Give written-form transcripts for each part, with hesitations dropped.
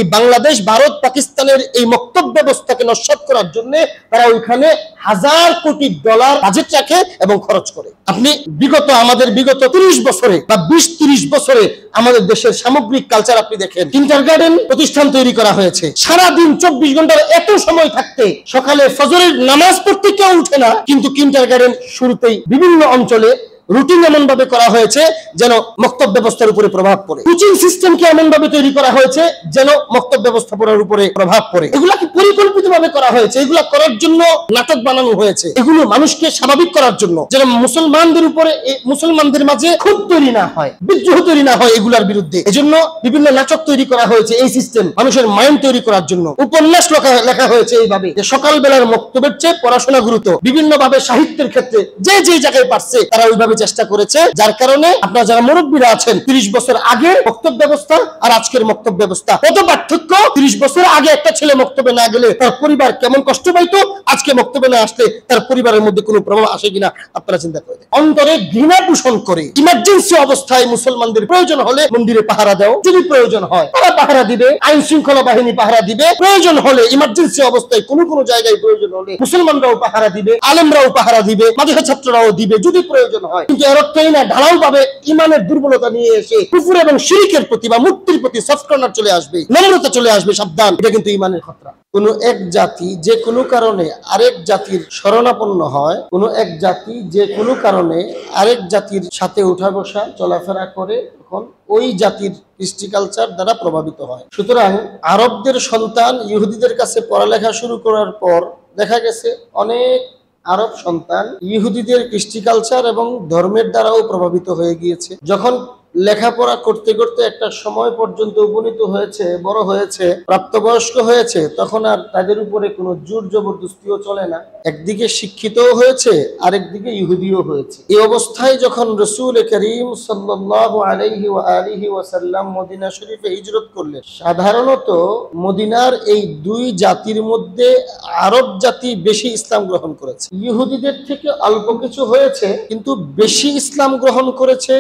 এই বাংলাদেশ, ভারত, পাকিস্তানের এই মক্তব ব্যবস্থাকে নস্যাৎ করার জন্য তারা ওইখানে হাজার কোটি ডলার বাজেট রাখে এবং খরচ করে। আপনি আমাদের বিগত 30 বছরে বা 20-30 বছরে আমাদের দেশের সামগ্রিক কালচার আপনি দেখেন। কিন্ডারগার্টেন প্রতিষ্ঠান তৈরি করা হয়েছে, সারাদিন 24 ঘন্টার এত সময় থাকতে সকালে ফজরের নামাজ পড়তে কেউ উঠে না, কিন্তু কিন্ডারগার্টেন শুরুতেই বিভিন্ন অঞ্চলে রুটিন এমন ভাবে করা হয়েছে যেন মক্তব ব্যবস্থার উপরে প্রভাব পড়ে। কোচিং সিস্টেমকে এমন ভাবে তৈরি করা হয়েছে যেন মক্তব ব্যবস্থাপনার উপরে প্রভাব পড়ে। এগুলা কি পরিকল্পিত ভাবে করা হয়েছে? এগুলা করার জন্য নাটক বানানো হয়েছে। এগুলো মানুষকে স্বাভাবিক করার জন্য, যেন মুসলমানদের উপরে, মুসলমানদের মাঝে ক্ষোভ তৈরি না হয়, বিদ্রোহ তৈরি না হয় এগুলার বিরুদ্ধে। এজন্য বিভিন্ন নাটক তৈরি করা হয়েছে। এই সিস্টেম মানুষের মাইন্ড তৈরি করার জন্য উপন্যাস লেখা হয়েছে এইভাবে যে সকালবেলার মক্তবের চেয়ে পড়াশোনা গুরুত্ব। বিভিন্ন ভাবে সাহিত্যের ক্ষেত্রে যে যে জায়গায় পারছে তারা ওইভাবে চেষ্টা করেছে, যার কারণে আপনারা যারা মুরব্বীরা আছেন, 30 বছর আগে মক্তব ব্যবস্থা আর আজকের মক্তব ব্যবস্থা কত পার্থক্য। 30 বছর আগে একটা ছেলে মক্তবে না গেলে তার পরিবার কেমন কষ্ট পাইতো, আজকে মক্তবে না আসলে তার পরিবারের মধ্যে কোনো প্রভাব আসে কিনা আপনারা চিন্তা করে। অন্তরে ঘৃণা পোষণ করে ইমার্জেন্সি অবস্থায় মুসলমানদের প্রয়োজন হলে মন্দিরে পাহারা দাও, যদি প্রয়োজন হয় তারা পাহারা দিবে, আইন শৃঙ্খলা বাহিনী পাহারা দিবে, প্রয়োজন হলে ইমার্জেন্সি অবস্থায় কোনো জায়গায় প্রয়োজন হলে মুসলমানরাও পাহারা দিবে, আলেমরাও পাহারা দিবে, মাদ্রাসা ছাত্ররাও দিবে যদি প্রয়োজন হয়। কিন্তু এর অর্থই না ঢালাও ভাবে ইমানের দুর্বলতা নিয়ে এসে কুফর এবং শিরকের প্রতি বা মূর্তির প্রতি সফট কর্নার চলে আসবে, নম্রতা চলে আসবে। সাবধান, এটা কিন্তু ইমানের খতরা। কোন এক জাতি যে কোনো কারণে আরেক জাতির শরণাপন্ন হয়, কোন এক জাতি যে কোনো কারণে আরেক জাতির সাথে উঠা বসা চলাফেরা করে, তখন ওই জাতির কৃষ্টি কালচার দ্বারা প্রভাবিত হয়। সুতরাং আরবদের সন্তান ইহুদিদের কাছে পড়ালেখা শুরু করার পর দেখা গেছে অনেক আরব সন্তান ইহুদিদের কৃষ্টি কালচার এবং ধর্মের দ্বারাও প্রভাবিত হয়ে গিয়েছে। যখন লেখাপড়া করতে করতে একটা সময় পর্যন্ত উপনীত হয়েছে, বড় হয়েছে, প্রাপ্তবয়স্ক হয়েছে, তখন আর তাদের উপরে কোনো জোর জবরদস্তিও চলে না। একদিকে শিক্ষিতও হয়েছে, আরেকদিকে ইহুদিও হয়েছে। এই অবস্থায় যখন রাসূল করিম সাল্লাল্লাহু আলাইহি ওয়া আলিহি ওয়াসাল্লাম মদিনা শরীফে হিজরত করলেন, সাধারণত মদিনার এই দুই জাতির মধ্যে আরব জাতি বেশি ইসলাম গ্রহণ করেছে। ইহুদিদের থেকে অল্প কিছু হয়েছে, কিন্তু বেশি ইসলাম গ্রহণ করেছে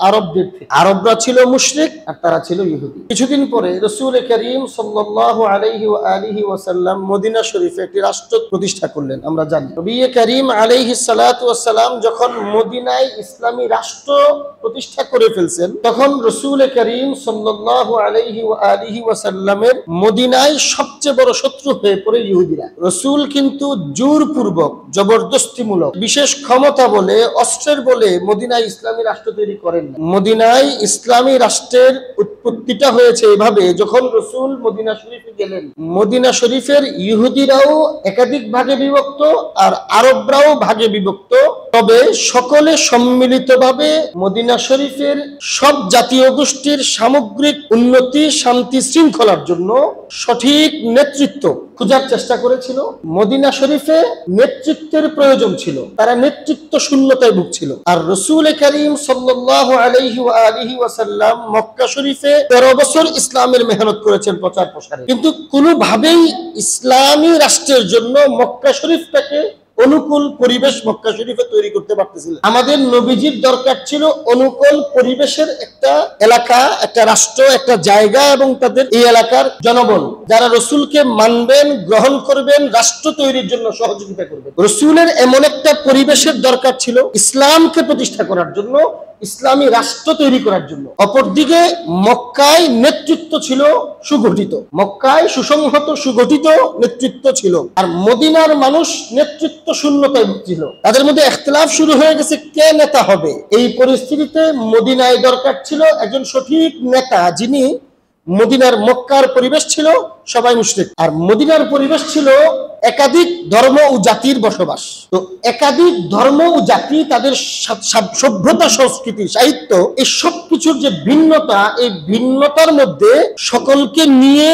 আরবদের থেকে। আরবরা ছিল মুশরিক আর তারা ছিল ইহুদি। কিছুদিন পরে রাসূল করিম সাল্লাল্লাহু আলাইহি ওয়া আলিহি ওয়াসাল্লাম মদিনা শরীফে একটি রাষ্ট্র প্রতিষ্ঠা করলেন। আমরা জানি নবী করিম আলাইহিস সালাতু ওয়াস সালাম যখন মদিনায় ইসলামী রাষ্ট্র প্রতিষ্ঠা করে ফেলছেন, তখন রাসূল করিম সাল্লাল্লাহু আলাইহি ওয়া আলিহি ওয়াসাল্লামের মদিনায় সবচেয়ে বড় শত্রু হয়ে পড়ে ইহুদিরা। রাসূল কিন্তু জোরপূর্বক, জবরদস্তিমূলক, বিশেষ ক্ষমতা বলে, অস্ত্রের বলে মদিনায় ইসলামী রাষ্ট্র তৈরি করেন। মদিনায় ইসলামী রাষ্ট্রের উৎপত্তিটা হয়েছে এভাবে, যখন রাসূল মদিনা শরীফে গেলেন, মদিনা শরীফের ইহুদিরাও একাধিক ভাগে বিভক্ত আর আরবরাও ভাগে বিভক্ত, তবে সকলে সম্মিলিতভাবে মদিনা শরীফের সব জাতীয় গোষ্ঠীর সামগ্রিক উন্নতি, শান্তি, শৃঙ্খলার জন্য সঠিক নেতৃত্ব খোঁজার চেষ্টা করেছিল। মদিনা শরীফে নেতৃত্বের প্রয়োজন ছিল, তারা নেতৃত্ব শূন্যতায় ভুগছিল। আর রাসূল করিম সাল্লাল্লাহু আলাইহি ওয়া আলিহি ওয়াসাল্লাম মক্কা শরীফে 13 বছর ইসলামের মেহনত করেছেন প্রচার প্রসারে, কিন্তু কোনোভাবেই ইসলামী রাষ্ট্রের জন্য মক্কা শরীফটাকে অনুকূল পরিবেশ মক্কা শরীফে তৈরি করতে পারতেছিল। আমাদের নবীজির দরকার ছিল অনুকূল পরিবেশের একটা এলাকা, একটা রাষ্ট্র, একটা জায়গা, এবং তাদের এই এলাকার জনগণ যারা রাসূলকে মানবেন, গ্রহণ করবেন, রাষ্ট্র তৈরির জন্য সহযোগিতা করবেন। রাসূলের এমন একটা পরিবেশের দরকার ছিল ইসলামকে প্রতিষ্ঠা করার জন্য, ইসলামী রাষ্ট্র তৈরি করার জন্য। অপরদিকে মক্কায় নেতৃত্ব ছিল সুগঠিত, মক্কায় সুসংহত সুগঠিত নেতৃত্ব ছিল, আর মদিনার মানুষ নেতৃত্ব শূন্যতায় ছিল। তাদের মধ্যে ইখতিলাফ শুরু হয়ে গেছে কে নেতা হবে। এই পরিস্থিতিতে মদিনায় দরকার ছিল একজন সঠিক নেতা, যিনি, মদিনার মক্কার পরিবেশ ছিল সবাই মুশরিক, আর মদিনার পরিবেশ ছিল একাধিক ধর্ম ও জাতির বসবাস। তো একাধিক ধর্ম ও জাতি, তাদের সভ্যতা, সংস্কৃতি, সাহিত্য, এই সব কিছুর যে ভিন্নতা, এই ভিন্নতার মধ্যে সকলকে নিয়ে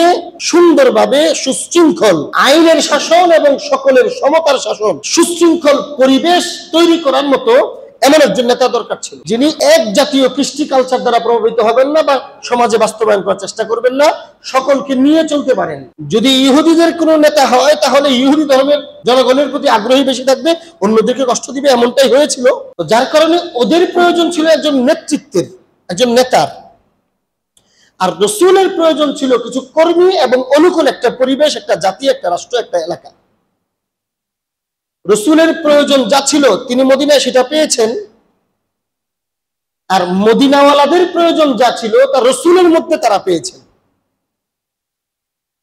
সুন্দরভাবে সুশৃঙ্খল আইনের শাসন এবং সকলের সমতার শাসন, সুশৃঙ্খল পরিবেশ তৈরি করার মতো এমন একজন নেতা দরকার ছিল, যিনি এক জাতীয় কৃষ্টি কালচার দ্বারা প্রভাবিত হবেন না বা সমাজে বাস্তবায়ন করার চেষ্টা করবেন না, সকলকে নিয়ে চলতে পারেন। যদি ইহুদিদের কোনো নেতা হয়, তাহলে ইহুদি ধর্মের জনগণের প্রতি আগ্রহী বেশি থাকবে, অন্যদেরকে কষ্ট দিবে, এমনটাই হয়েছিল। যার কারণে ওদের প্রয়োজন ছিল একজন নেতৃত্বের, একজন নেতার। আর রসুলের প্রয়োজন ছিল কিছু কর্মী এবং অনুকূল একটা পরিবেশ, একটা জাতি, একটা রাষ্ট্র, একটা এলাকা। রসুলের প্রয়োজন যা ছিল তিনি মদিনায় সেটা পেয়েছেন, আর মদিনাওয়ালাদের প্রয়োজন যা ছিল তা রসুলের মধ্যে তারা পেয়েছেন।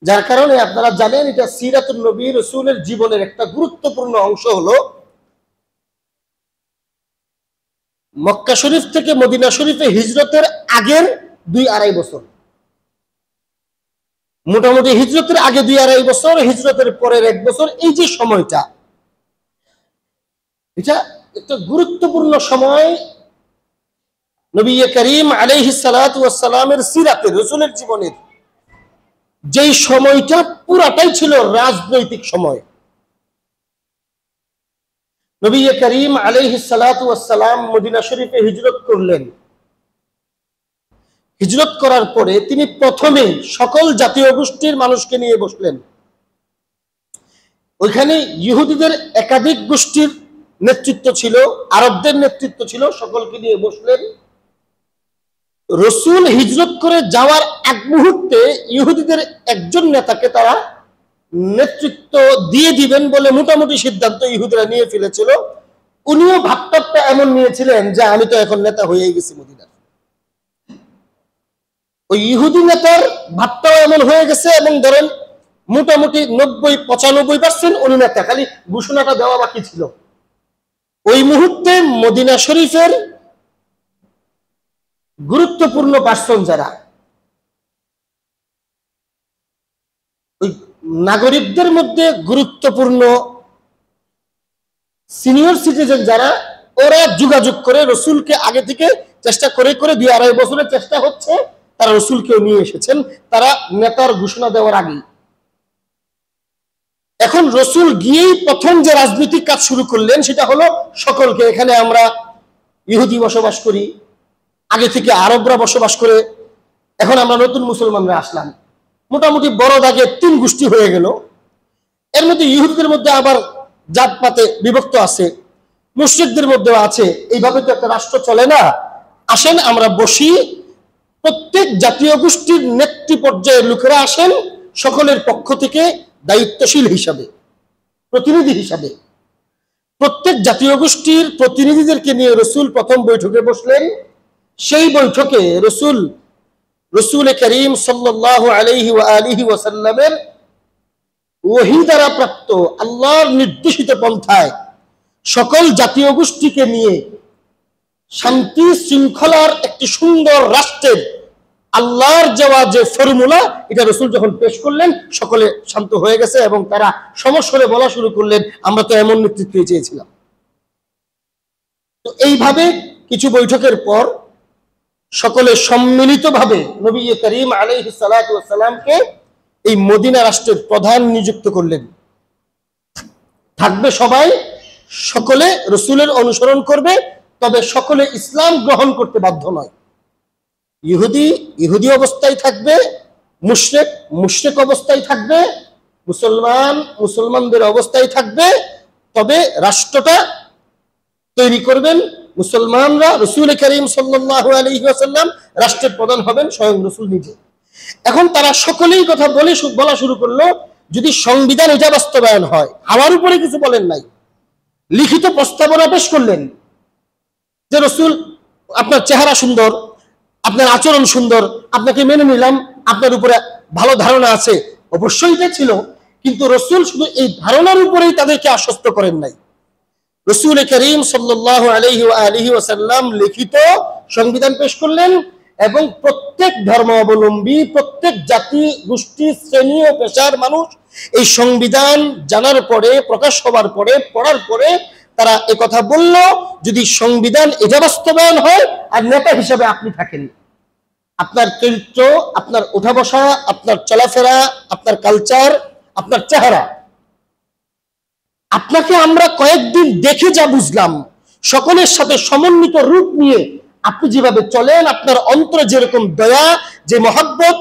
যার কারণে আপনারা জানেন এটা সিরাতুন নবী, রসুলের জীবনের একটা গুরুত্বপূর্ণ অংশ হলো মক্কা শরীফ থেকে মদিনা শরীফে হিজরতের আগের 2-2.5 বছর, মোটামুটি হিজরতের আগে 2-2.5 বছর, হিজরতের পরের 1 বছর, এই যে সময়টা, এটা একটা গুরুত্বপূর্ণ সময় নবী করিম আলাইহিস সালাতু ওয়াস সালামের সিরাতে, রাসূলের জীবনের যেই সময়টা পুরাটাই ছিল রাজনৈতিক সময়। নবী করিম আলাইহিস সালাতু ওয়াস সালাম মদিনা শরীফে হিজরত করলেন। হিজরত করার পরে তিনি প্রথমে সকল জাতীয় গোষ্ঠীর মানুষকে নিয়ে বসলেন। ওইখানে ইহুদিদের একাধিক গোষ্ঠীর নেতৃত্ব ছিল, আরবদের নেতৃত্ব ছিল, সকলকে নিয়ে বসলেন। রসুল হিজরত করে যাওয়ার এক মুহূর্তে ইহুদিদের একজন নেতাকে তারা নেতৃত্ব দিয়ে দিবেন বলে মোটামুটি সিদ্ধান্ত ইহুদিরা নিয়ে ফেলেছিল। উনিও ভাবটা এমন নিয়েছিলেন যে আমি তো এখন নেতা হয়ে গেছি মদিনার। ওই ইহুদি নেতার ভাবটাও এমন হয়ে গেছে, এবং ধরেন মোটামুটি 90-95% উনি নেতা, খালি ঘোষণাটা দেওয়া বাকি ছিল। ওই মুহূর্তে মদিনা শরীফের গুরুত্বপূর্ণ পার্সন যারা, ওই নাগরিকদের মধ্যে গুরুত্বপূর্ণ সিনিয়র সিটিজেন যারা, ওরা যোগাযোগ করে রসুলকে আগে থেকে চেষ্টা করে 2-2.5 বছরের চেষ্টা হচ্ছে, তারা রসুলকেও নিয়ে এসেছেন, তারা নেতার ঘোষণা দেওয়ার আগে। এখন রসুল গিয়েই প্রথম যে রাজনৈতিক কাজ শুরু করলেন সেটা হলো সকলকে, এখানে আমরা ইহুদি বসবাস করি, আগে থেকে আরবরা বসবাস করে, এখন আমরা নতুন মুসলমানরা আসলাম, মোটামুটি বড় দাগে 3 গোষ্ঠী হয়ে গেল। এর মধ্যে ইহুদিদের মধ্যে আবার জাতপাতে বিভক্ত আছে, মুশরিকদের মধ্যেও আছে, এইভাবে তো একটা রাষ্ট্র চলে না। আসেন আমরা বসি, প্রত্যেক জাতীয় গোষ্ঠীর নেতৃত্ব পর্যায়ের লোকেরা আসেন, সকলের পক্ষ থেকে দায়িত্বশীল হিসাবে, প্রতিনিধি হিসাবে প্রত্যেক জাতীয় গোষ্ঠীর প্রতিনিধিদেরকে নিয়ে রসুল প্রথম বৈঠকে বসলেন। সেই বৈঠকে রসুল করিম সাল্লাল্লাহু আলাইহি ওয়া আলিহি ওয়াসাল্লামের ওহী দ্বারা প্রাপ্ত আল্লাহর নির্দেশিত পন্থায় সকল জাতীয় গোষ্ঠীকে নিয়ে শান্তি শৃঙ্খলার একটি সুন্দর রাষ্ট্রের আল্লাহর দেওয়া যে ফর্মুলা, এটা রসুল যখন পেশ করলেন সকলে শান্ত হয়ে গেছে এবং তারা সমস্বরে বলা শুরু করলেন, আমরা তো এমন নেতৃত্ব চেয়েছিলাম। তো এইভাবে কিছু বৈঠকের পর সকলে সম্মিলিতভাবে নবী করিম আলাইহিস সালাতু ওয়াস সালামকে এই মদিনা রাষ্ট্রের প্রধান নিযুক্ত করলেন। থাকবে সবাই, সকলে রসুলের অনুসরণ করবে, তবে সকলে ইসলাম গ্রহণ করতে বাধ্য নয়। ইহুদি অবস্থায় থাকবে, মুশরিক অবস্থায় থাকবে, মুসলমানদের অবস্থায় থাকবে, তবে রাষ্ট্রটা তৈরি করবেন মুসলমানরা। রসুল করিম সাল্লাল্লাহু আলাইহি ওয়াসাল্লাম রাষ্ট্রের প্রধান হবেন স্বয়ং রসুল নিজে। এখন তারা সকলেই কথা বলা শুরু করলো, যদি সংবিধান এটা বাস্তবায়ন হয়, আমার উপরে কিছু বলেন নাই, লিখিত প্রস্তাবনা পেশ করলেন যে রসুল আপনার চেহারা সুন্দর, আপনার আচরণ সুন্দর, আপনাকে মেনে নিলাম, আপনার উপরে ভালো ধারণা আছে। অবশ্যই এটা ছিল, কিন্তু রসুল শুধু এই ধারণার উপরেই তাদেরকে আশ্বস্ত করেন নাই। রসুল করিম সাল্লাল্লাহু আলাইহি ওয়া আলিহি ওয়াসাল্লাম লিখিত সংবিধান পেশ করলেন, এবং প্রত্যেক ধর্মাবলম্বী, প্রত্যেক জাতি গোষ্ঠী, শ্রেণী ও পেশার মানুষ এই সংবিধান জানার পরে, প্রকাশ হবার পরে, পড়ার পরে তারা একথা বলল, যদি সংবিধান এটা বাস্তবায়ন হয় আর নেতা হিসেবে আপনি থাকেন, আপনার চরিত্র, আপনার ওঠা বসা, আপনার চলাফেরা, আপনার কালচার, আপনার চেহারা, আপনাকে আমরা কয়েকদিন দেখে যা বুঝলাম, সকলের সাথে সমন্বিত রূপ নিয়ে আপনি যেভাবে চলেন, আপনার অন্তরে যেরকম দয়া, যে মহব্বত,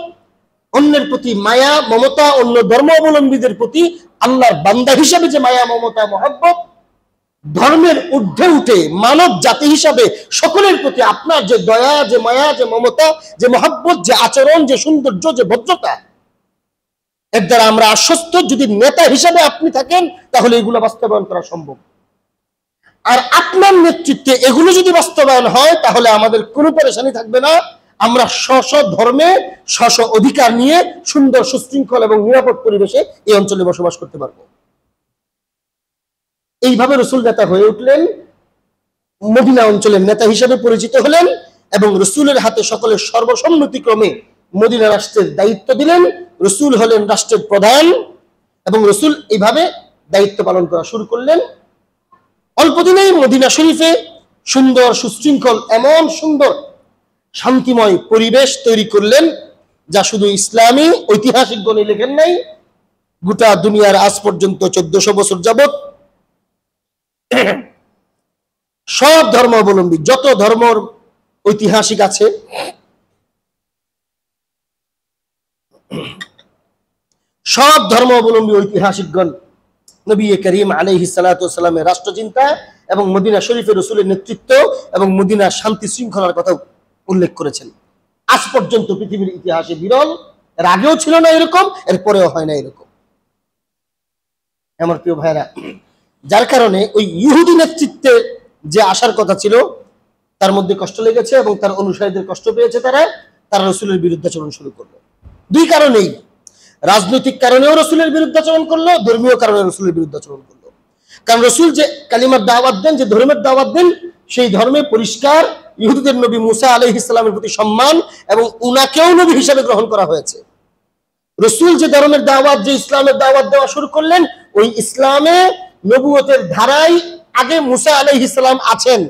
অন্যের প্রতি মায়া মমতা, অন্য ধর্মাবলম্বীদের প্রতি আল্লাহর বান্দা হিসাবে যে মায়া মমতা মহব্বত, ধর্মের ঊর্ধ্বে উঠে মানব জাতি হিসাবে সকলের প্রতি আপনার যে দয়া, যে মায়া, যে মমতা, যে মহব্বত, যে আচরণ, যে সৌন্দর্য, যে ভদ্রতা, এর দ্বারা আমরা আশ্বস্ত যদি নেতা হিসাবে আপনি থাকেন তাহলে এগুলো বাস্তবায়ন করা সম্ভব। আর আপনার নেতৃত্বে এগুলো যদি বাস্তবায়ন হয় তাহলে আমাদের কোনো পেরেশানি থাকবে না। আমরা স্ব ধর্মে স্ব অধিকার নিয়ে সুন্দর, সুশৃঙ্খল এবং নিরাপদ পরিবেশে এই অঞ্চলে বসবাস করতে পারবো। এইভাবে রসুল নেতা হয়ে উঠলেন, মদিনা অঞ্চলের নেতা হিসেবে পরিচিত হলেন এবং রসুলের হাতে সকলের সর্বসম্মতিক্রমে মদিনা রাষ্ট্রের দায়িত্ব দিলেন। রসুল হলেন রাষ্ট্রের প্রধান এবং রসুল এইভাবে দায়িত্ব পালন করা শুরু করলেন। অল্পদিনেই মদিনা শরীফে সুন্দর, সুশৃঙ্খল, এমন সুন্দর শান্তিময় পরিবেশ তৈরি করলেন যা শুধু ইসলামী ঐতিহাসিকগণই লেখেন নাই, গোটা দুনিয়ার আজ পর্যন্ত 1400 বছর যাবত সব ধর্মাবলম্বী যত ধর্মের ঐতিহাসিক আছে সব ধর্মাবলম্বী ঐতিহাসিকগণ নবী করিম আলাইহিস সালাতু ওয়াস সালামের রাষ্ট্রচিন্তা এবং মদিনা শরীফের রাসূলের নেতৃত্ব এবং মদিনার শান্তি শৃঙ্খলার কথা উল্লেখ করেছেন। আজ পর্যন্ত পৃথিবীর ইতিহাসে বিরল, এর আগেও ছিল না এরকম, এর পরেও হয় না এরকম। আমার প্রিয় ভাইরা, যার কারণে ওই ইহুদি নেতৃত্বে যে আসার কথা ছিল তার মধ্যে কষ্ট লেগেছে এবং তার অনুসারীদের কষ্ট পেয়েছে, তারা রাসূলের বিরুদ্ধাচরণ শুরু করলো। দুই কারণেই, রাজনৈতিক কারণেও রাসূলের বিরুদ্ধাচরণ করলো, ধর্মীয় কারণে রাসূলের বিরুদ্ধাচরণ করলো। কারণ রাসূল যে কালিমার দাওয়াত দেন, যে ধর্মের দাওয়াত দেন, সেই ধর্মে পরিষ্কার ইহুদিদের নবী মুসা আলাইহিস সালামের প্রতি সম্মান এবং উনাকেও নবী হিসেবে গ্রহণ করা হয়েছে। রাসূল যে ধর্মের দাওয়াত, যে ইসলামের দাওয়াত দেওয়া শুরু করলেন, ওই ইসলামে নবুয়তের ধারায় আগে মুসা আলাইহিস সালাম আছেন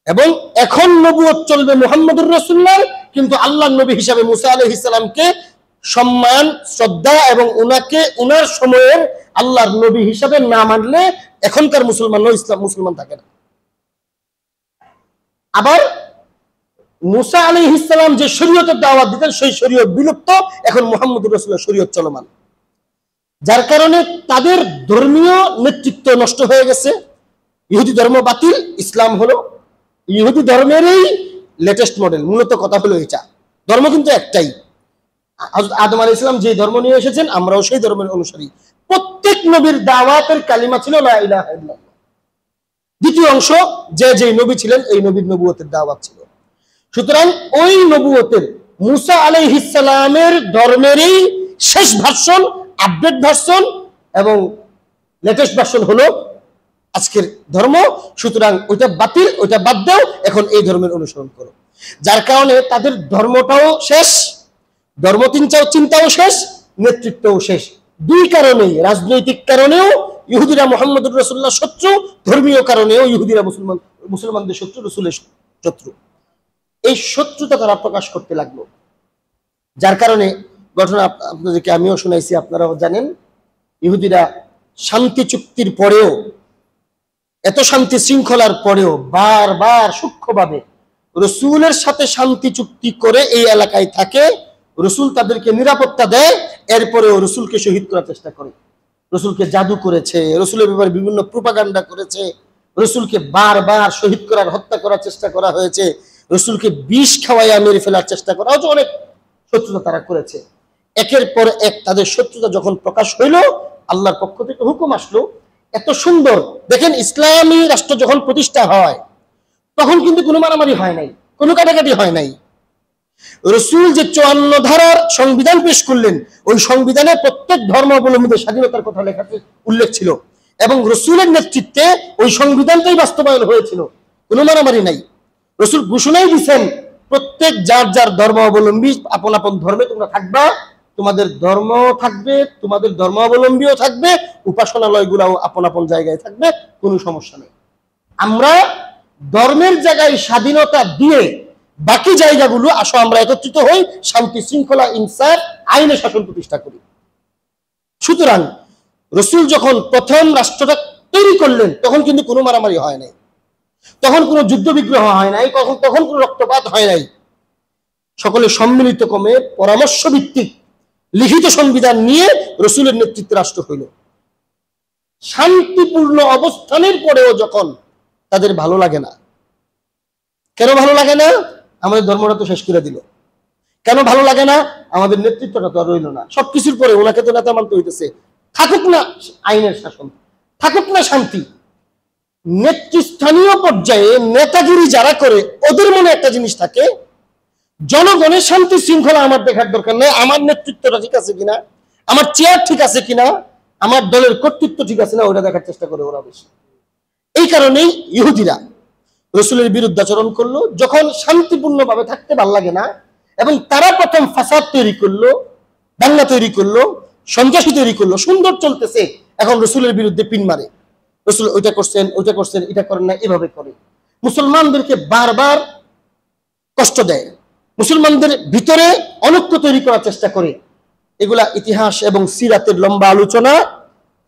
এবং এখন নবুয়ত চলবে মুহাম্মদুর রাসূলুল্লাহ, কিন্তু আল্লাহর নবী হিসেবে মুসা আলাইহিস সালামকে সম্মান, শ্রদ্ধা এবং উনাকে উনার সময়ের আল্লাহর নবী হিসেবে না মানলে এখনকার মুসলমানও ইসলাম মুসলমান থাকে না। আবার মুসা আলাইহিস সালাম যে শরীয়তের দাওয়াত দিতেন সেই শরীয়ত বিলুপ্ত, এখন মুহাম্মদুর রাসূলুল্লাহর শরীয়ত চলমান। যার কারণে তাদের ধর্মীয় নেতৃত্ব নষ্ট হয়ে গেছে। ইহুদি ধর্ম বাতিল, ইসলাম হলো ইহুদি ধর্মেরই লেটেস্ট মডেল। মূলত কথা হলো এটা, ধর্ম কিন্তু একটাই। আদম আলাইহিস সালাম যে ধর্ম নিয়ে এসেছেন আমরাও সেই ধর্মের অনুসারী। প্রত্যেক নবীর দাওয়াতের কালিমা ছিল লা ইলাহা ইল্লাল্লাহ। দ্বিতীয় অংশ, যে নবী ছিলেন এই নবীর নবুয়তের দাওয়াত ছিল। সুতরাং ওই নবুয়তের মুসা আলাইহিস সালামের ধর্মেরই শেষ ভার্সন, আপডেট ভার্সন এবং লেটেস্ট ভার্সন হলো আজকের ধর্ম। সুতরাং ওইটা বাতিল, ওইটা বাদ দাও, এখন এই ধর্মের অনুসরণ করো। যার কারণে তাদের ধর্মটাও শেষ, ধর্ম চিন্তাও শেষ, নেতৃত্বও শেষ। দুই কারণেই, রাজনৈতিক কারণেও ইহুদিরা মুহাম্মদুর রাসূলুল্লাহ শত্রু, ধর্মীয় কারণেও ইহুদিরা মুসলমানদের শত্রু, রাসূলের শত্রু। এই শত্রুতা তারা প্রকাশ করতে লাগলো। যার কারণে ঘটনা আপনাদেরকে আমিও শুনাইছি, আপনারাও জানেন, ইহুদিরা শান্তি চুক্তির পরেও, এত শান্তি শৃঙ্খলার পরেও বারবার সূক্ষ্মভাবে রাসূলের সাথে শান্তি চুক্তি করে এই এলাকায় থাকে। রাসূল তাদেরকে নিরাপত্তা দেয়, এরপরেও রাসূলকে শহীদ করার চেষ্টা করে। রাসূলকে জাদু করেছে, রাসূলের ব্যাপারে বিভিন্ন প্রোপাগান্ডা করেছে, রাসূলকে বারবার শহীদ করার, হত্যা করার চেষ্টা করা হয়েছে, রাসূলকে বিষ খাওয়াইয়া মেরে ফেলার চেষ্টা করা হয়েছে, অনেক শত্রুতা তারা করেছে। একের পর এক তাদের শত্রুতা যখন প্রকাশ হইল, আল্লাহর পক্ষ থেকে হুকুম আসলো। এত সুন্দর দেখেন, ইসলামী রাষ্ট্র যখন প্রতিষ্ঠা হয় তখন কিন্তু কোনো মারামারি হয় নাই, কোনো কাটাকাটি হয় নাই। রাসূল যে 54 ধারার সংবিধান পেশ করলেন, ওই সংবিধানে প্রত্যেক ধর্মাবলম্বীদের স্বাধীনতার কথা লেখা উল্লেখ ছিল এবং রাসূলের নেতৃত্বে ওই সংবিধানটাই বাস্তবায়ন হয়েছিল। কোনো মারামারি নাই। রাসূল ঘোষণাই দিয়েছেন, প্রত্যেক যার যার ধর্মাবলম্বী আপন আপন ধর্মে তোমরা থাকবা, তোমাদের ধর্ম থাকবে, তোমাদের ধর্মাবলম্বীও থাকবে, উপাসনালয়গুলোও আপন আপন জায়গায় থাকবে, কোনো সমস্যা নেই। আমরা ধর্মের জায়গায় স্বাধীনতা দিয়ে বাকি জায়গাগুলো আসো আমরা একত্রিত হই, শান্তি শৃঙ্খলা, ইনসাফ, আইনে শাসন প্রতিষ্ঠা করি। সুতরাং রাসূল যখন প্রথম রাষ্ট্রটা তৈরি করলেন তখন কিন্তু কোনো মারামারি হয় নাই, তখন কোনো যুদ্ধ বিগ্রহ হয় নাই, তখন কোনো রক্তপাত হয় নাই। সকলে সম্মিলিত ক্রমে পরামর্শ ভিত্তিক লিখিত সংবিধান নিয়ে রাসূলের নেতৃত্বে রাষ্ট্র হইল। শান্তিপূর্ণ অবস্থানের পরেও যখন তাদের ভালো লাগে না। কেন ভালো লাগে না? আমাদের ধর্মটা তো শেষ করে দিল। কেন ভালো লাগে না? আমাদের নেতৃত্বটা তো আর রইল না। সবকিছুর পরে ওনাকে তো নেতা মানতে হইতেছে। থাকুক না আইনের শাসন, থাকুক না শান্তি, নেতৃস্থানীয় পর্যায়ে নেতাগিরি যারা করে ওদের মনে একটা জিনিস থাকে, জনগণের শান্তি শৃঙ্খলা আমার দেখার দরকার নেই, আমার নেতৃত্বটা ঠিক আছে কিনা, আমার চেয়ার ঠিক আছে কিনা, আমার দলের কর্তৃত্ব ঠিক আছে না, ওটা দেখার চেষ্টা করে ওরা বেশি। এই কারণেই ইহুদিরা রসুলের বিরুদ্ধাচরণ করলো। যখন শান্তিপূর্ণভাবে থাকতে ভাল লাগে না এবং তারা প্রথম ফাসাদ তৈরি করলো, দাঙ্গা তৈরি করলো, সন্ত্রাসী তৈরি করলো, সুন্দর চলতেছে, এখন রসুলের বিরুদ্ধে পিন মারে। রসুল ওইটা করছেন, ওইটা করছেন, এটা করেন না, এভাবে করে মুসলমানদেরকে বারবার কষ্ট দেয়, মুসলমানদের ভিতরে অনৈক্য তৈরি করার চেষ্টা করে। এগুলা ইতিহাস এবং সিরাতের লম্বা আলোচনা।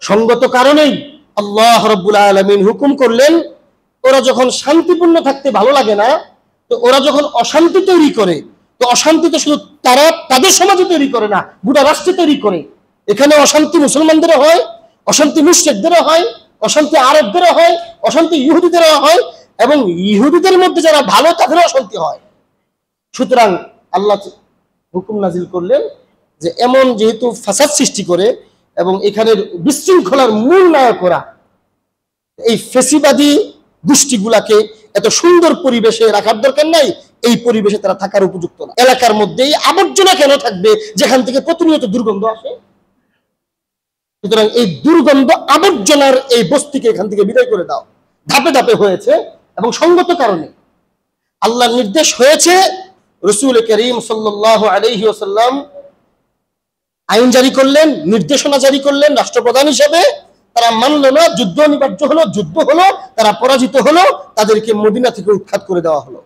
সঙ্গত কারণেই আল্লাহ রাব্বুল আলামিন হুকুম করলেন, ওরা যখন শান্তিপূর্ণ থাকতে ভালো লাগে না, তো ওরা যখন অশান্তি তৈরি করে, তো অশান্তি তো শুধু তারা তাদের সমাজে তৈরি করে না, গোটা রাষ্ট্রে তৈরি করে। এখানে অশান্তি মুসলমানদেরও হয়, অশান্তি মুশরিকদেরও হয়, অশান্তি আরবদেরও হয়, অশান্তি ইহুদিদেরও হয়, এবং ইহুদিদের মধ্যে যারা ভালো তাদেরও অশান্তি হয়। সুতরাং আল্লাহ হুকুম নাজিল করলেন যে এমন যেহেতু ফাসাদ সৃষ্টি করে এবং এখানের বিশৃঙ্খলার মূল নায়করা এই ফেসিবাদী গোষ্ঠীগুলাকে এত সুন্দর পরিবেশে রাখার দরকার নাই, এই পরিবেশে তারা থাকার উপযুক্ত না। এলাকার মধ্যে এই আবর্জনা কেন থাকবে যেখান থেকে প্রতিনিয়ত দুর্গন্ধ আসে? সুতরাং এই দুর্গন্ধ আবর্জনার এই বস্তিকে এখান থেকে বিদায় করে দাও। ধাপে ধাপে হয়েছে এবং সঙ্গত কারণে আল্লাহর নির্দেশ হয়েছে। রাসূল করিম সাল্লাল্লাহু আলাইহি ওয়াসাল্লাম আইন জারি করলেন, নির্দেশনা জারি করলেন রাষ্ট্রপ্রধান হিসেবে। তারা মানল না, যুদ্ধ অনিবার্য হলো, যুদ্ধ হলো, তারা পরাজিত হলো, তাদেরকে মদিনা থেকে উৎখাত করে দেওয়া হলো।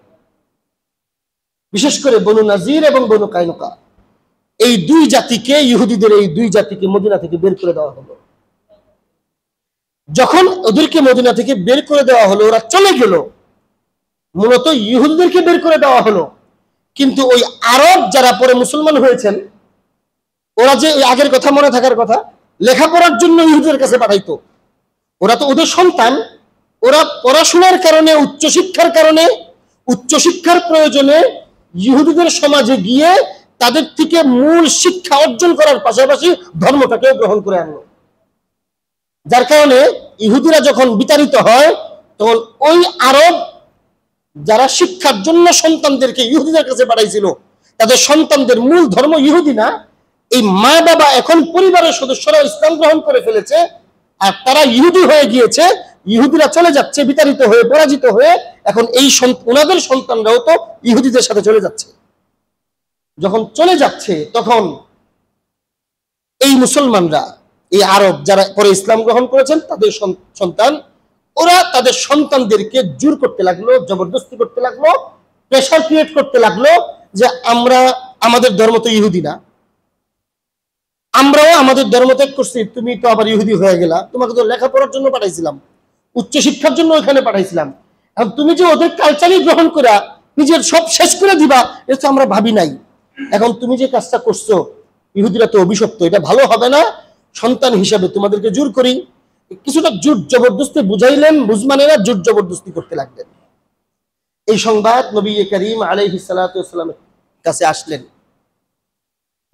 বিশেষ করে বনু নাজির এবং বনু কায়নুকা, এই দুই জাতিকে, ইহুদিদের এই দুই জাতিকে মদিনা থেকে বের করে দেওয়া হলো। যখন ওদেরকে মদিনা থেকে বের করে দেওয়া হলো, ওরা চলে গেল, মূলত ইহুদিদেরকে বের করে দেওয়া হলো। কিন্তু ওই আরব যারা পরে মুসলমান হয়েছেন, ওরা যে আগের কথা মনে থাকার কথা, লেখাপড়ার জন্য ইহুদিদের কাছে পাঠাইতো। ওরা তো ওদের সন্তান, ওরা পড়াশোনার কারণে, উচ্চশিক্ষার কারণে, উচ্চশিক্ষার প্রয়োজনে ইহুদিদের সমাজে গিয়ে তাদের থেকে মূল শিক্ষা অর্জন করার পাশাপাশি ধর্মটাকেও গ্রহণ করে আনলো। যার কারণে ইহুদিরা যখন বিতাড়িত হয়, তখন ওই আরব যারা শিক্ষার জন্য সন্তানদেরকে ইহুদিদের কাছে পাঠাইছিল, তাদের সন্তানদের মূল ধর্ম ইহুদি না। এই মা বাবা এখন পরিবারের সদস্যরা ইসলাম গ্রহণ করে ফেলেছে আর তারা ইহুদি হয়ে গিয়েছে, ইহুদিরা চলে যাচ্ছে বিতাড়িত হয়ে, পরাজিত হয়ে। এখন এই ওনাদের সন্তানরাও তো ইহুদিদের সাথে চলে যাচ্ছে। যখন চলে যাচ্ছে তখন এই মুসলমানরা, এই আরব যারা পরে ইসলাম গ্রহণ করেছেন, তাদের সন্তান, ওরা তাদের সন্তানদেরকে জোর করতে লাগলো, জবরদস্তি করতে লাগলো, প্রেশার ক্রিয়েট করতে লাগলো যে আমরা, আমাদের ধর্ম তো ইহুদি না, আমরাও আমাদের ধর্ম ত্যাগ করছি, তুমি তো আবার ইহুদি হয়ে গেলা, তোমাকে তো লেখাপড়ার জন্য পাঠাইছিলাম, উচ্চশিক্ষার জন্য ওখানে পাঠাইছিলাম, এখন তুমি যে ওদের কালচারই গ্রহণ করা নিজের সব শেষ করে দিবা, এটা তো আমরা ভাবি নাই। এখন তুমি যে কাজটা করছো, ইহুদিরা তো অভিশপ্ত, এটা ভালো হবে না, সন্তান হিসাবে তোমাদেরকে জোর করি। কিছুটা জোর জবরদস্তি বুঝাইলেন, বুঝমানেরা জোর জবরদস্তি করতে লাগলেন। এই সংবাদ নবী করিম আলাইহিস সালাতু ওয়াস সালামের কাছে আসলেন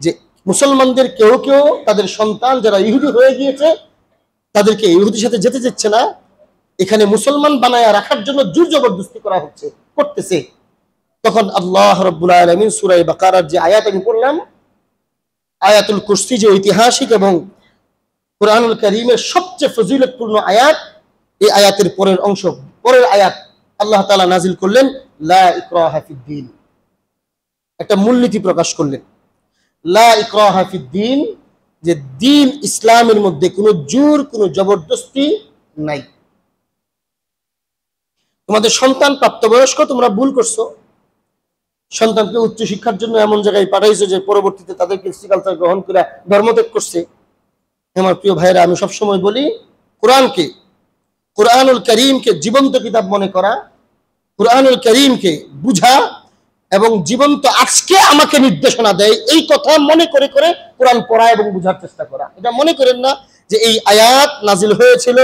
যে মুসলমানদের কেউ কেউ তাদের সন্তান যারা ইহুদি হয়ে গিয়েছে তাদেরকে ইহুদির সাথে যেতে দিচ্ছে না, এখানে মুসলমান বানায়া রাখার জন্য জোর জবরদস্তি করা হচ্ছে, করতেছে। তখন আল্লাহ রাব্বুল আলামিন সূরা বাকারার যে আয়াত আমি পড়লাম, আয়াতুল কুরসি, যে ঐতিহাসিক এবং কুরআনুল কারীমের সবচেয়ে ফজিলতপূর্ণ আয়াত, এই আয়াতের পরের অংশ, পরের আয়াত আল্লাহ তাআলা নাজিল করলেন, লা ইকরাহা ফিদ্দীন। একটা মূলনীতি প্রকাশ করলেন, লা ইকরাহা ফিদ্দীন, যে দ্বীন ইসলামের মধ্যে কোনো জোর, কোনো জবরদস্তি নাই। তোমাদের সন্তান প্রাপ্তবয়স্ক, তোমরা ভুল করছো, সন্তানকে উচ্চশিক্ষার জন্য এমন জায়গায় পাঠাইছো যে পরবর্তীতে তাদেরকে কালচার গ্রহণ করে ধর্মত্যাগ করছে। আমার প্রিয় ভাইরা, আমি সবসময় বলি, কোরআনকে, কুরআনুল কারীমকে জীবন্ত কিতাব মনে করা, কুরআনুল কারীমকে বুঝা এবং জীবন্ত আজকে আমাকে নির্দেশনা দেয় এই কথা মনে করে করে কোরআন পড়া এবং বুঝার চেষ্টা করা। এটা মনে করেন না যে এই আয়াত নাজিল হয়েছিল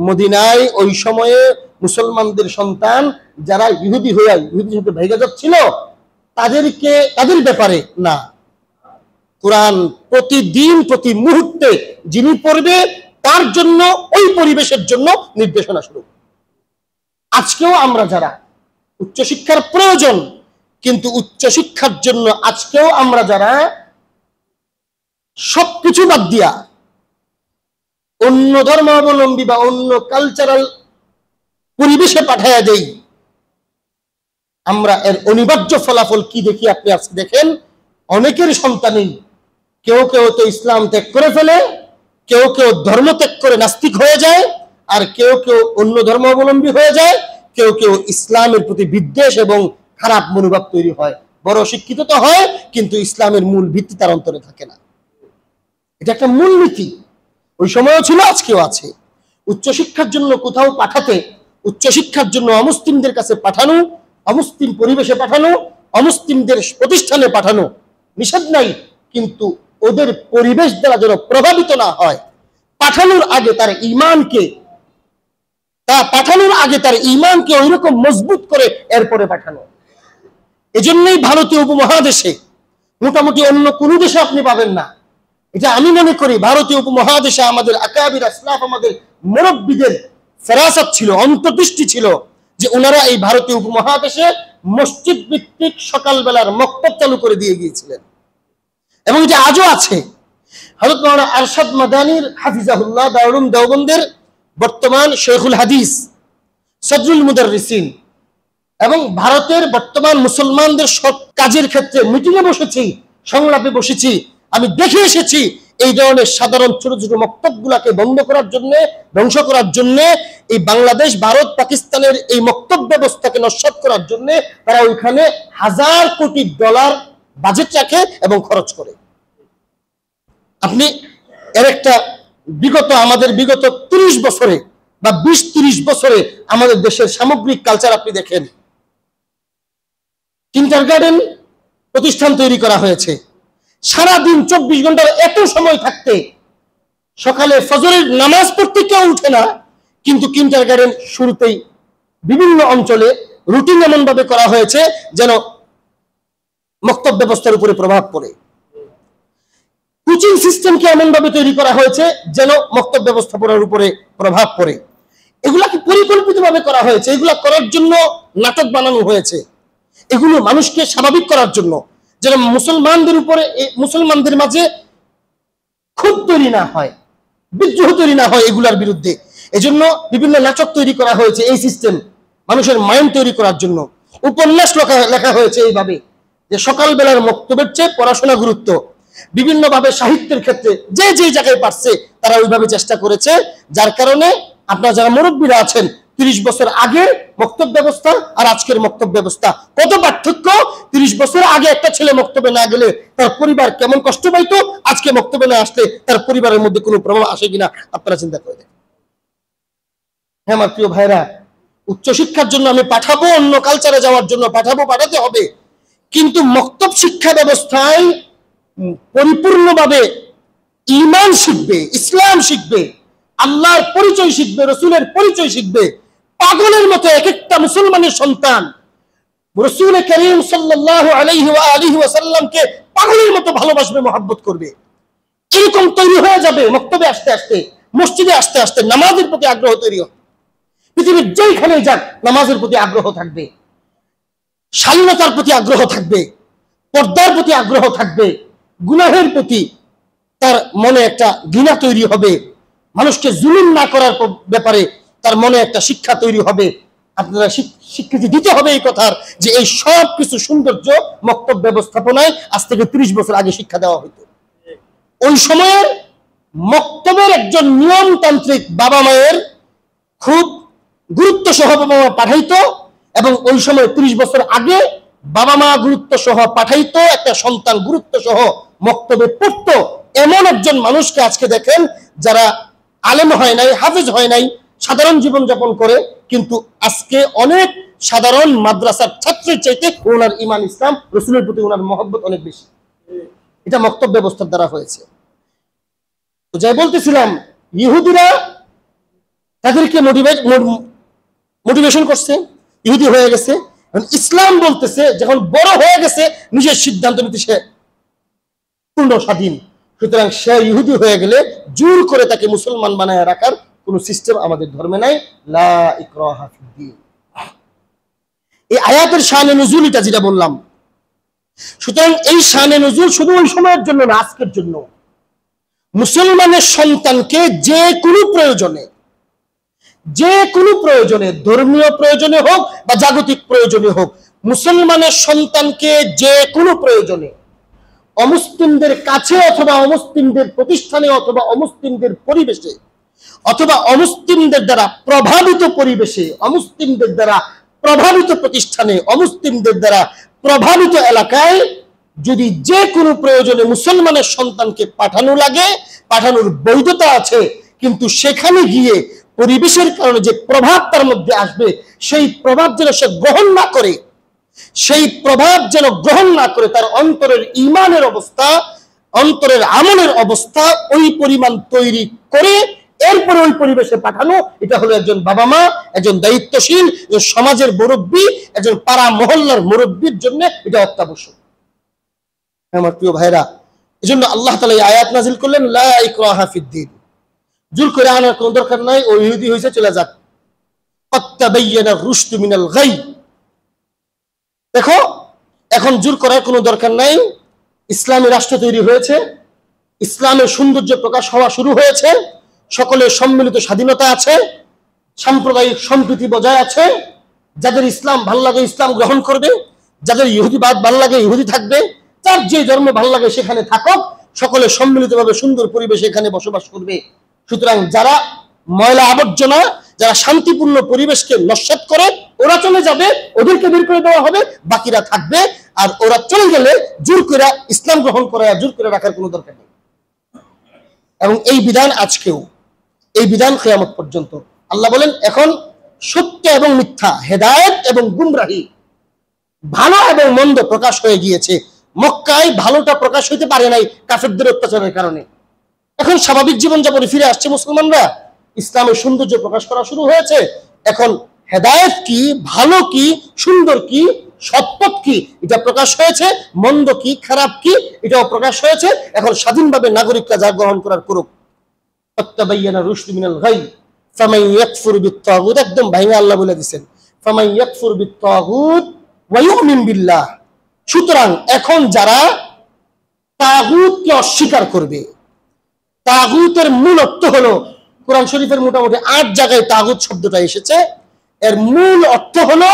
মদিনায় ওই সময়ে মুসলমানদের সন্তান যারা ইহুদির সাথে ভেগে যাচ্ছিল তাদের ব্যাপারে না। কোরআন প্রতিদিন প্রতি মুহূর্তে যিনি পড়বে তার জন্য ওই পরিবেশের জন্য নির্দেশনা শুরু। আজকেও আমরা যারা উচ্চশিক্ষার প্রয়োজন, কিন্তু উচ্চশিক্ষার জন্য আজকেও আমরা যারা সবকিছু বাদ দিয়া অন্য ধর্মাবলম্বী বা অন্য কালচারাল পরিবেশে পাঠাইয়া দেই, আমরা এর অনিবার্য ফলাফল কি দেখি আপনি আজকে দেখেন। অনেকের সন্তানই কেউ কেউ তো ইসলাম ত্যাগ করে ফেলে, কেউ কেউ ধর্ম ত্যাগ করে নাস্তিক হয়ে যায়, আর কেউ কেউ অন্য ধর্মাবলম্বী হয়ে যায়, কেউ কেউ ইসলামের প্রতি বিদ্বেষ এবং খারাপ মনোভাব তৈরি হয়। বড় শিক্ষিত তো হয়, কিন্তু ইসলামের মূল ভিত্তি তার অন্তরে থাকে না। এটা একটা মূল নীতি, ওই সময়ও ছিল, আজকেও আছে। উচ্চশিক্ষার জন্য কোথাও পাঠাতে, উচ্চশিক্ষার জন্য অমুসলিমদের কাছে পাঠানো, অমুসলিম পরিবেশে পাঠানো, অমুসলিমদের প্রতিষ্ঠানে পাঠানো নিষেধ নাই, কিন্তু ওদের পরিবেশ দ্বারা যেন প্রভাবিত না হয়। পাঠানোর আগে তার ঈমানকে ওইরকম মজবুত করে এরপরে পাঠানো। এজন্যই ভারতীয় উপমহাদেশে মোটামুটি অন্য কোন দেশে আপনি পাবেন না। এটা আমি মনে করি ভারতীয় উপমহাদেশে আমাদের আকাবির আসলাফ, আমাদের মুরব্বিদের ফেরাসত ছিল, অন্তর্দৃষ্টি ছিল যে ওনারা এই ভারতীয় উপমহাদেশে মসজিদ ভিত্তিক সকালবেলার মক্তব চালু করে দিয়ে গিয়েছিলেন, এবং এটা আজও আছে। হযরত মাওলানা আরশাদ মাদানির হাফিজাহুল্লাহ দারুল দেওবন্দের বর্তমান শেখুল হাদিস, সদরুল মুদাররিসিন, এবং ভারতের বর্তমান মুসলমানদের সব কাজের ক্ষেত্রে মিটিংয়ে বসেছি, সংলাপে বসেছি, আমি দেখে এসেছি এই ধরনের সাধারণ ছোট ছোট মক্তবগুলাকে বন্ধ করার জন্য, ধ্বংস করার জন্য, এই বাংলাদেশ ভারত পাকিস্তানের এই মক্তব ব্যবস্থাকে নস্যাৎ করার জন্য তারা ওইখানে $1000 কোটি বাজেট রাখে এবং খরচ করে। আপনি এর একটা আমাদের বিগত 30 বছরে বা 20-30 বছরে আমাদের দেশের সামগ্রিক কালচার আপনি দেখেন। কিন্ডারগার্টেন প্রতিষ্ঠান তৈরি করা হয়েছে, সারাদিন 24 ঘন্টার এত সময় থাকতে সকালে ফজরের নামাজ পড়তে কেউ উঠে না, কিন্তু কিন্ডারগার্টেন শুরুতেই বিভিন্ন অঞ্চলে রুটিন এমন ভাবে করা হয়েছে যেন মক্তব ব্যবস্থার উপরে প্রভাব পড়ে। কোচিং সিস্টেমকে এমন ভাবে তৈরি করা হয়েছে যেন মক্তব ব্যবস্থাপনার উপরে প্রভাব পড়ে। এগুলাকে পরিকল্পিতভাবে করা হয়েছে, এগুলা করার জন্য নাটক বানানো হয়েছে, এগুলো মানুষকে স্বাভাবিক করার জন্য, যেন মুসলমানদের মাঝে ক্ষোভ তৈরি না হয়, বিদ্রোহ তৈরি না হয় এগুলার বিরুদ্ধে। এজন্য বিভিন্ন নাটক তৈরি করা হয়েছে, এই সিস্টেম মানুষের মাইন্ড তৈরি করার জন্য। উপন্যাস লেখা হয়েছে এইভাবে যে সকালবেলার মক্তবের চেয়ে পড়াশোনা গুরুত্ব। বিভিন্ন ভাবে সাহিত্যের ক্ষেত্রে যে যে জায়গায় পারছে তারা ওইভাবে চেষ্টা করেছে, যার কারণে আপনারা যারা মুরব্বীরা আছেন, 30 বছর আগে মক্তব ব্যবস্থা আর আজকের মক্তব ব্যবস্থা কত পার্থক্য। 30 বছর আগে একটা ছেলে মক্তবে না গেলে তার পরিবার কেমন কষ্ট পাইতো, আজকে মক্তবে না আসলে তার পরিবারের মধ্যে কোনো প্রভাব আসে কিনা আপনারা চিন্তা করে দেখেন। হ্যাঁ আমার প্রিয় ভাইরা, উচ্চশিক্ষার জন্য আমি পাঠাবো, অন্য কালচারে যাওয়ার জন্য পাঠাতে হবে, কিন্তু মক্তব শিক্ষা ব্যবস্থায় পরিপূর্ণভাবে ঈমান শিখবে, ইসলাম শিখবে, আল্লাহর পরিচয় শিখবে, রাসূলের পরিচয় শিখবে। পাগলের মতো এক একটা মুসলমানের সন্তান রাসূল করিম সাল্লাল্লাহু আলাইহি ওয়া আলিহি ওয়াসাল্লামকে পাগলের মতো ভালোবাসবে, মহব্বত করবে। এরকম তৈরি হয়ে যাবে মক্তবে আসতে আসতে, মসজিদে আসতে আসতে নামাজের প্রতি আগ্রহ তৈরি হবে। পৃথিবীর যেখানে যাক নামাজের প্রতি আগ্রহ থাকবে, শালীনতার প্রতি আগ্রহ থাকবে, পর্দার প্রতি আগ্রহ থাকবে, গুনাহের প্রতি তার মনে একটা ঘৃণা তৈরি হবে, মানুষকে জুলুম না করার ব্যাপারে তার মনে একটা শিক্ষা তৈরি হবে। আপনারা স্বীকৃতি দিতে হবে এই কথার যে এই সব কিছু সৌন্দর্য মক্তব ব্যবস্থাপনায় আজ থেকে 30 বছর আগে শিক্ষা দেওয়া হতো। ওই সময়ের মক্তবের একজন নিয়মতান্ত্রিক বাবা মায়ের খুব গুরুত্ব সহ বাবা মা পাঠাইতো, এবং ওই সময় 30 বছর আগে বাবা মা গুরুত্ব সহ পাঠাইতো, একটা সন্তান গুরুত্ব সহ মক্তবে পড়তো। এমন একজন মানুষকে আজকে দেখেন যারা আলেম হয় নাই, হাফেজ হয় নাই, সাধারণ জীবন যাপন করে, কিন্তু আজকে অনেক সাধারণ মাদ্রাসার ছাত্রের চাইতে ওনার ঈমান, ইসলাম, রাসূলের প্রতি ওনার মহব্বত অনেক বেশি। এটা মক্তব ব্যবস্থার দ্বারা হয়েছে। তো যাই বলতেছিলাম, ইহুদিরা তাদেরকে মোটিভেশন করছে, ইহুদি হয়ে গেছে। ইসলাম বলতেছে যখন বড় হয়ে গেছে নিজের সিদ্ধান্ত নিতে সে পূর্ণ স্বাধীন। সুতরাং সে ইহুদি হয়ে গেলে জোর করে তাকে মুসলমান বানায় রাখার কোন সিস্টেম আমাদের ধর্মে নাই। লা ইকরাহা ফিদ্দীন। এই আয়াতের শানে নুজুল এটা যেটা বললাম। সুতরাং এই শানে নুজুল শুধু ওই সময়ের জন্য না, আজকের জন্য। মুসলমানের সন্তানকে যে কোনো প্রয়োজনে, ধর্মীয় প্রয়োজনে হোক বা জাগতিক প্রয়োজনে হোক, মুসলমানের সন্তানকে যে কোনো প্রয়োজনে অমুসলিমদের কাছে অথবা অমুসলিমদের প্রতিষ্ঠানে অথবা অমুসলিমদের পরিবেশে অথবা অমুসলিমদের দ্বারা প্রভাবিত পরিবেশে, অমুসলিমদের দ্বারা প্রভাবিত প্রতিষ্ঠানে, অমুসলিমদের দ্বারা প্রভাবিত এলাকায় যদি যে কোনো প্রয়োজনে মুসলমানের সন্তানকে পাঠানো লাগে, পাঠানোর বৈধতা আছে, কিন্তু সেখানে গিয়ে পরিবেশের কারণে যে প্রভাব তার মধ্যে আসবে সেই প্রভাব যেন সে গ্রহণ না করে, তার অন্তরের ঈমানের অবস্থা, অন্তরের আমলের অবস্থা ওই পরিমাণ তৈরি করে এরপরে ওই পরিবেশে পাঠানো, এটা হলো একজন বাবা মা, একজন দায়িত্বশীল, সমাজের মুরব্বী, একজন পাড়া মহল্লার মুরব্বীর জন্য এটা অত্যাবশ্যক। আমার প্রিয় ভাইরা, এজন্য আল্লাহ তাআলা এই আয়াত নাযিল করলেন, লা ইকরাহা ফিদ্দীন। জোর করে আনার কোনো দরকার নাই। ও ইহুদি হয়েছে, চলে যাক। ক্বাদ তাবায়্যানা রুশদু মিনাল গাই। দেখো, এখন জোর করার কোনো দরকার নাই। ইসলামী রাষ্ট্র তৈরি হয়েছে, ইসলামের সৌন্দর্য প্রকাশ হওয়া শুরু হয়েছে, সকলের সম্মিলিত স্বাধীনতা আছে, সাম্প্রদায়িক সম্প্রীতি বজায় আছে। যাদের ইসলাম ভাল লাগে ইসলাম গ্রহণ করবে, যাদের ইহুদিবাদ ভাল লাগে ইহুদি থাকবে, যার যে ধর্ম ভাল লাগে সেখানে থাকুক, সকলে সম্মিলিতভাবে সুন্দর পরিবেশে এখানে বসবাস করবে। সুতরাং যারা ময়লা আবর্জনা, যারা শান্তিপূর্ণ পরিবেশকে নস্যাৎ করে, ওরা চলে যাবে, ওদেরকে বের করে দেওয়া হবে, বাকিরা থাকবে। আর ওরা চলে গেলে জোর করে ইসলাম গ্রহণ করা, জোর করে রাখার কোনো দরকার নেই। এবং এই বিধান আজকেও, এই বিধান কিয়ামত পর্যন্ত। আল্লাহ বলেন, এখন সত্য এবং মিথ্যা, হেদায়েত এবং গুমরাহি, ভালো এবং মন্দ প্রকাশ হয়ে গিয়েছে। মক্কায় ভালোটা প্রকাশ হইতে পারে নাই কাফেরদের অত্যাচারের কারণে। এখন স্বাভাবিক জীবনযাপনে ফিরে আসছে মুসলমানরা, ইসলামের সৌন্দর্য প্রকাশ করা শুরু হয়েছে। এখন হেদায়েত কি, ভালো কি, সুন্দর কি, সৎপথ কি, এটা প্রকাশ হয়েছে। মন্দ কি, খারাপ কি, এটাও প্রকাশ হয়েছে। এখন স্বাধীনভাবে নাগরিকরা যা গ্রহণ করার করুক। তাবায়্যানা রুশদু মিনাল গাই ফামান ইয়াকফুর বিত-তাগুত। একদম ভাঙা আল্লাহ বলে দিবেন, ফামান ইয়াকফুর বিত-তাগুত ওয়া ইউমিন বিল্লাহ। সুতরাং এখন যারা তাগুতকে অস্বীকার করবে, তাগুতের মূল অর্থ হলো, কোরআন শরীফের মোটামুটি 8 জায়গায় তাগুত শব্দটা এসেছে। এর মূল অর্থ হলো,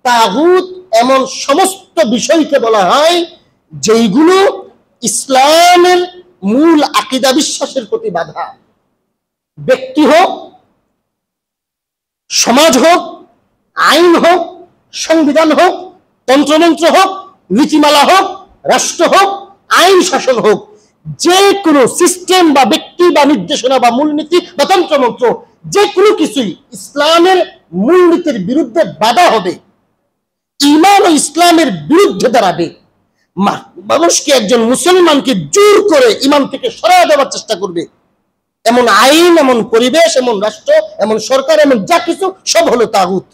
তাগুত এমন সমস্ত বিষয়কে বলা হয় যেইগুলো ইসলামের মূল আকীদা বিশ্বাসের প্রতি বাধা। ব্যক্তি হোক, সমাজ হোক, আইন হোক, সংবিধান হোক, তন্ত্রমন্ত্র হোক, নীতিমালা হোক, রাষ্ট্র হোক, আইন শাসন হোক, যে কোনো সিস্টেম বা ব্যক্তি বা নির্দেশনা বা মূলনীতি বা তন্ত্রমন্ত্র, যে কোনো কিছুই ইসলামের মূলনীতির বিরুদ্ধে বাধা হবে, ঈমান ও ইসলামের বিরুদ্ধে দাঁড়াবে, মানুষকে, একজন মুসলমানকে জোর করে ঈমান থেকে সরায় দেওয়ার চেষ্টা করবে, এমন আইন, এমন পরিবেশ, এমন রাষ্ট্র, এমন সরকার, এমন যা কিছু সব হলো তাগুত।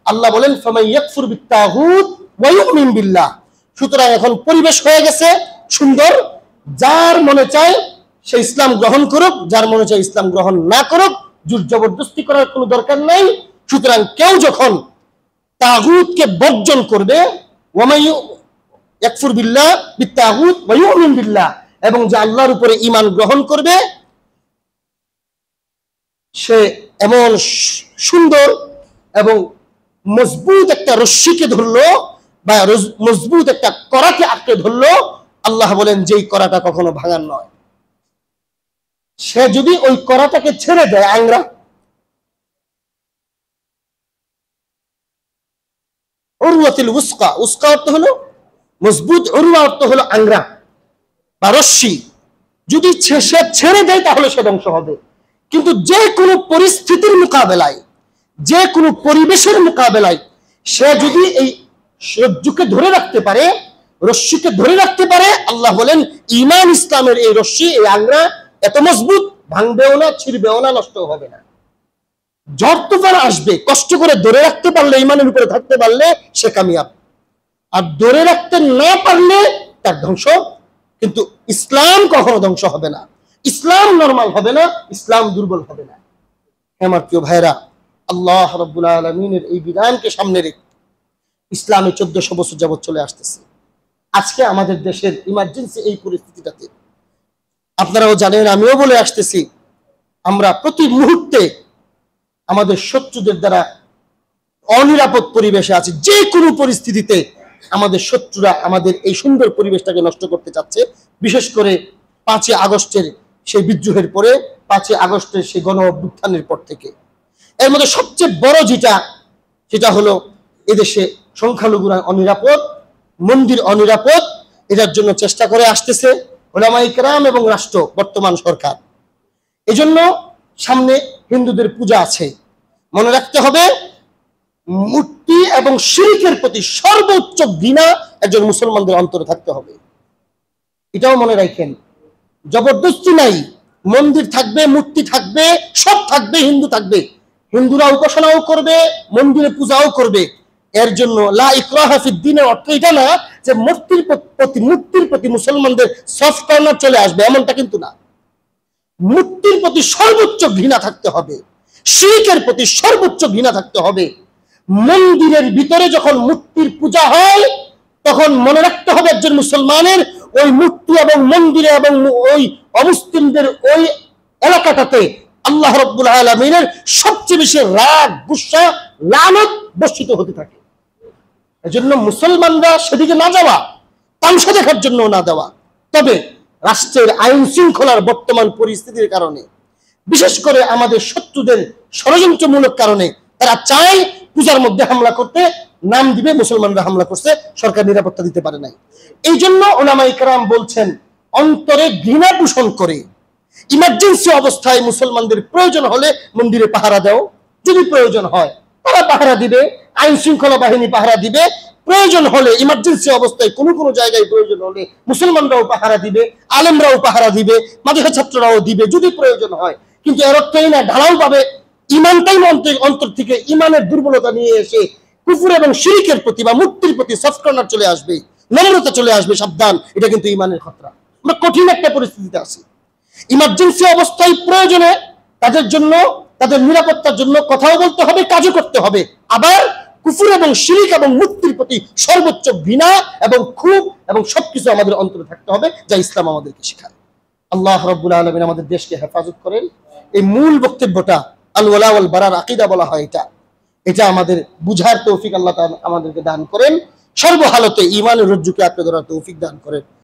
আল্লাহ বলেন, ফামান ইয়াকফুর বিত-তাগুত ওয়া ইউমিন বিল্লাহ। সুতরাং এখন পরিবেশ হয়ে গেছে সুন্দর, যার মনে চায় সে ইসলাম গ্রহণ করুক, যার মনে চায় ইসলাম গ্রহণ না করুক, জোর জবরদস্তি করার কোনো দরকার নাই। সুতরাং কেউ যখন তাগুতকে বর্জন করবে, ওয়া ইয়াকফুর বিল্লাহ বিত-তাগুত ওয়া ইউমিন বিল্লাহ, এবং যে আল্লাহর উপরে ঈমান গ্রহণ করবে, সে এমন সুন্দর এবং মজবুত একটা রশ্মিকে ধরলো বা মজবুত একটা করাকে আঁকড়ে ধরলো। আল্লাহ বলেন, যেই করাটা কখনো ভাঙার নয়। সে যদি ওই করাটাকে ছেড়ে দেয়, আংরা, উরওয়াতুল উসকা, উসকা অর্থ হলো মজবুত, উরওয়া অর্থ হলো আংরা বা রশ্মি। যদি সে ছেড়ে দেয় তাহলে সে ধ্বংস হবে। কিন্তু যে কোনো পরিস্থিতির মোকাবেলায়, যে কোনো পরিবেশের মোকাবেলায় সে যদি এই রজ্জুকে ধরে রাখতে পারে, রশ্মিকে ধরে রাখতে পারে, আল্লাহ বলেন ঈমান ইসলামের এই রশ্মি, এই আংরা এত মজবুত, ভাঙবেও না, ছিড়বেও না, নষ্ট হবে না। ঝড় তুফান আসবে, কষ্ট করে ধরে রাখতে পারলে, ইমানের উপরে থাকতে পারলে সে কামিয়াব, আর ধরে রাখতে না পারলে তার ধ্বংস। কিন্তু ইসলাম কখনো ধ্বংস হবে না, ইসলাম নরমাল হবে না, ইসলাম দুর্বল হবে না। আমার প্রিয় ভাইরা, আল্লাহ রাব্বুল আলামিনের এই বিধানকে সামনে রেখে ইসলামে 1400 বছর যাবত চলে আসতেছে। আজকে আমাদের দেশের ইমার্জেন্সি এই পরিস্থিতিটাতে আপনারাও জানেন, আমিও বলে আসতেছি, আমরা প্রতি মুহূর্তে আমাদের শত্রুদের দ্বারা অনিরাপদ পরিবেশে আছি। যে কোনো পরিস্থিতিতে আমাদের শত্রুরা আমাদের এই সুন্দর পরিবেশটাকে নষ্ট করতে চাচ্ছে। বিশেষ করে 5ই আগস্টের সেই বিদ্রোহের পরে, 5ই আগস্টের সেই গণ অভ্যুত্থানের পর থেকে এর মধ্যে সবচেয়ে বড় যেটা হলো এদেশে সংখ্যালঘুরা অনিরাপদ, মন্দির অনিরাপদ। এটার জন্য চেষ্টা করে আসতেছে উলামায়ে কেরাম এবং রাষ্ট্র, বর্তমান সরকার। এজন্য সামনে হিন্দুদের পূজা আছে। মনে রাখতে হবে, মূর্তি এবং শিরকের প্রতি সর্বোচ্চ ঘৃণা একজন মুসলমানদের অন্তরে থাকতে হবে। এটাও মনে রাখেন, জবরদস্তি নাই, মন্দির থাকবে, মূর্তি থাকবে, সব থাকবে, হিন্দু থাকবে, হিন্দুরা উপাসনাও করবে, মন্দিরে পূজাও করবে। এর জন্য লা ইকরাহা ফিদ দ্বীনের অর্থ এটা না যে মূর্তির প্রতি মুসলমানদের সফট কর্নার চলে আসবে, এমনটা কিন্তু না। মূর্তির প্রতি সর্বোচ্চ ঘৃণা থাকতে হবে, শিরকের প্রতি সর্বোচ্চ ঘৃণা থাকতে হবে। মন্দিরের ভিতরে যখন মূর্তির পূজা হয়, তখন মনে রাখতে হবে একজন মুসলমানের ওই মূর্তি এবং মন্দিরে এবং ওই অমুসলিমদের ওই এলাকাটাতে আল্লাহ রাব্বুল আলামিনের সবচেয়ে বেশি রাগ, গুসা, লানত বর্ষিত হতে থাকে। এজন্য মুসলমানরা সেদিকে না যাওয়া, তামসা দেখার জন্য না দেওয়া। তবে রাষ্ট্রের আইন শৃঙ্খলার বর্তমান পরিস্থিতির কারণে, বিশেষ করে আমাদের শত্রুদের ষড়যন্ত্রমূলক কারণে, তারা চায় পূজার মধ্যে হামলা করতে, নাম দিবে মুসলমানরা হামলা করছে, সরকার নিরাপত্তা দিতে পারে নাই। এই জন্য উলামায়ে কেরাম বলছেন, অন্তরে ঘৃণা পোষণ করে ইমার্জেন্সি অবস্থায় মুসলমানদের প্রয়োজন হলে মন্দিরে পাহারা দাও, যদি প্রয়োজন হয় তারা পাহারা দিবে, আইন শৃঙ্খলা বাহিনী পাহারা দিবে। প্রয়োজন হলে ইমার্জেন্সি অবস্থায় কোনো জায়গায় প্রয়োজন হলে মুসলমানরাও পাহারা দিবে, আলেমরাও পাহারা দিবে, মাদ্রাসা ছাত্ররাও দিবে যদি প্রয়োজন হয়। কিন্তু এর অর্থই না ঢালাও পাবে ইমানটাই অন্তর থেকে ইমানের দুর্বলতা নিয়ে এসে কুফর এবং শিরকের প্রতি বা মূর্তির প্রতি সফট কর্নার চলে আসবে, নম্রতা চলে আসবে। সাবধান, এটা কিন্তু ইমানের খতরা। আমরা কঠিন একটা পরিস্থিতিতে আছি। ইমার্জেন্সি অবস্থায় প্রয়োজনে তাদের জন্য, তাদের নিরাপত্তার জন্য কথাও বলতে হবে, কাজও করতে হবে। আবার কুফর এবং শিরক এবং মূর্তির প্রতি সর্বোচ্চ ঘৃণা এবং ক্ষোভ এবং সবকিছু আমাদের অন্তরে থাকতে হবে, যা ইসলাম আমাদেরকে শেখায়। আল্লাহ রাব্বুল আলামিন আমাদের দেশকে হেফাজত করেন। এই মূল বক্তব্যটা আল ওয়ালা ওয়াল বারার আকীদা বলা হয়, এটা আমাদের বুঝার তৌফিক আল্লাহ তাআলা আমাদেরকে দান করেন। সর্বহালতে ঈমানের রজ্জুকে আঁকড়ে ধরার তৌফিক দান করেন।